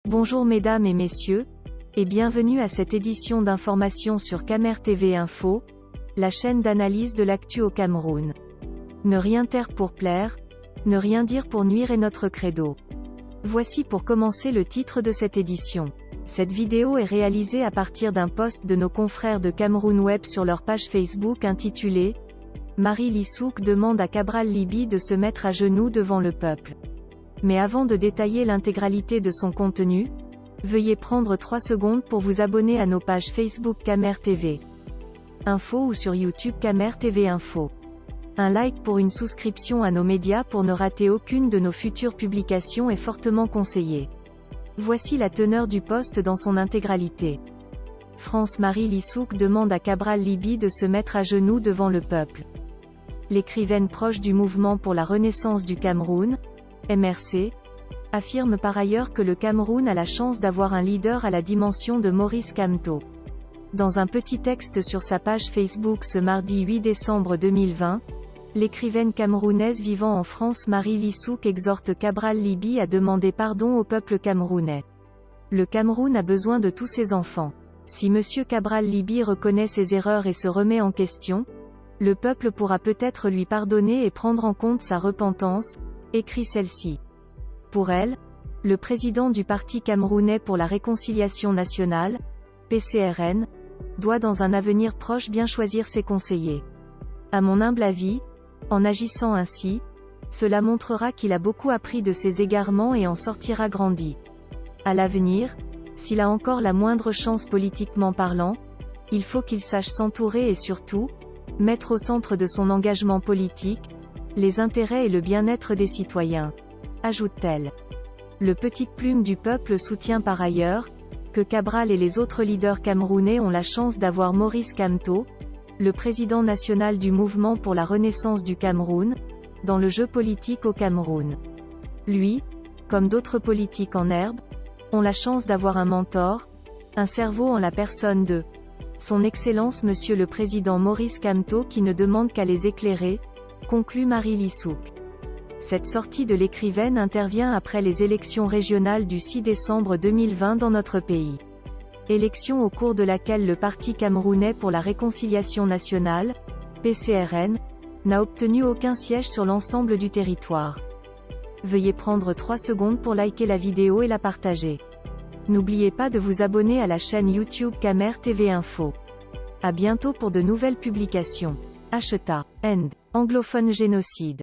Bonjour mesdames et messieurs, et bienvenue à cette édition d'information sur Camer TV Info, la chaîne d'analyse de l'actu au Cameroun. Ne rien taire pour plaire, ne rien dire pour nuire est notre credo. Voici pour commencer le titre de cette édition. Cette vidéo est réalisée à partir d'un post de nos confrères de Cameroun Web sur leur page Facebook intitulée « Marie Lissouk demande à Cabral Libby de se mettre à genoux devant le peuple ». Mais avant de détailler l'intégralité de son contenu, veuillez prendre 3 secondes pour vous abonner à nos pages Facebook Camer TV Info ou sur YouTube Camer TV Info. Un like pour une souscription à nos médias pour ne rater aucune de nos futures publications est fortement conseillé. Voici la teneur du post dans son intégralité. France Marie Lissouk demande à Cabral Libby de se mettre à genoux devant le peuple. L'écrivaine proche du mouvement pour la renaissance du Cameroun, MRC, affirme par ailleurs que le Cameroun a la chance d'avoir un leader à la dimension de Maurice Kamto. Dans un petit texte sur sa page Facebook ce mardi 8 décembre 2020, l'écrivaine camerounaise vivant en France Marie Lissouk exhorte Cabral Libby à demander pardon au peuple camerounais. Le Cameroun a besoin de tous ses enfants. Si M. Cabral Libby reconnaît ses erreurs et se remet en question, le peuple pourra peut-être lui pardonner et prendre en compte sa repentance, écrit celle-ci. Pour elle, le président du Parti camerounais pour la réconciliation nationale, PCRN, doit dans un avenir proche bien choisir ses conseillers. À mon humble avis, en agissant ainsi, cela montrera qu'il a beaucoup appris de ses égarements et en sortira grandi. À l'avenir, s'il a encore la moindre chance politiquement parlant, il faut qu'il sache s'entourer et surtout, mettre au centre de son engagement politique, les intérêts et le bien-être des citoyens, ajoute-t-elle. Le Petite Plume du Peuple soutient par ailleurs, que Cabral et les autres leaders camerounais ont la chance d'avoir Maurice Kamto, le président national du mouvement pour la renaissance du Cameroun, dans le jeu politique au Cameroun. Lui, comme d'autres politiques en herbe, ont la chance d'avoir un mentor, un cerveau en la personne de Son Excellence Monsieur le Président Maurice Kamto qui ne demande qu'à les éclairer, conclut Marie Lissouk. Cette sortie de l'écrivaine intervient après les élections régionales du 6 décembre 2020 dans notre pays. Élection au cours de laquelle le Parti camerounais pour la réconciliation nationale, PCRN, n'a obtenu aucun siège sur l'ensemble du territoire. Veuillez prendre 3 secondes pour liker la vidéo et la partager. N'oubliez pas de vous abonner à la chaîne YouTube Camer TV Info. À bientôt pour de nouvelles publications. End. Anglophone génocide.